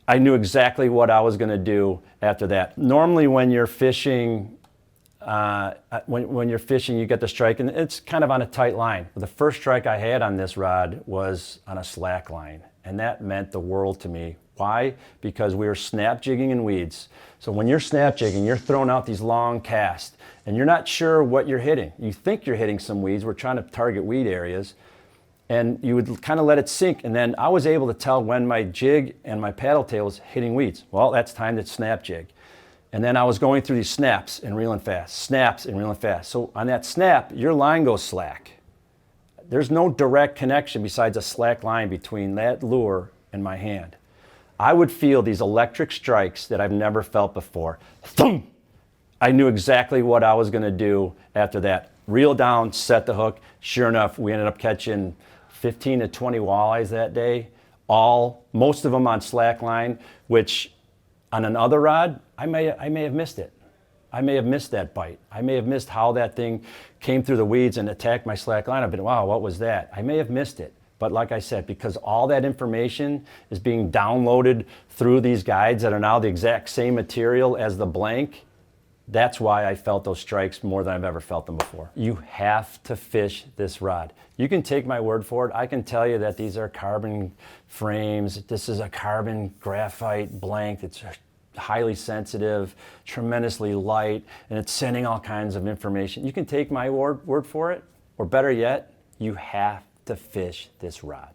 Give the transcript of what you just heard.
I knew exactly what I was going to do after that. Normally when you're fishing, when you're fishing, you get the strike, and it's kind of on a tight line. The first strike I had on this rod was on a slack line, and that meant the world to me. Why? Because we were snap jigging in weeds. So when you're snap jigging, you're throwing out these long casts, and you're not sure what you're hitting. You think you're hitting some weeds. We're trying to target weed areas, and you would kind of let it sink, and then I was able to tell when my jig and my paddle tail was hitting weeds. Well, that's time to snap jig. And then I was going through these snaps and reeling fast, snaps and reeling fast. So on that snap, your line goes slack. There's no direct connection besides a slack line between that lure and my hand. I would feel these electric strikes that I've never felt before. Thump! I knew exactly what I was going to do after that. Reel down, set the hook. Sure enough, we ended up catching 15 to 20 walleyes that day, most of them on slack line, which on another rod, I may have missed it. I may have missed that bite. I may have missed how that thing came through the weeds and attacked my slack line. I've been, wow, what was that? I may have missed it. But like I said, because all that information is being downloaded through these guides that are now the exact same material as the blank, that's why I felt those strikes more than I've ever felt them before. You have to fish this rod. You can take my word for it. I can tell you that these are carbon frames. This is a carbon graphite blank. It's highly sensitive, tremendously light, and it's sending all kinds of information. You can take my word for it, or better yet, you have to fish this rod.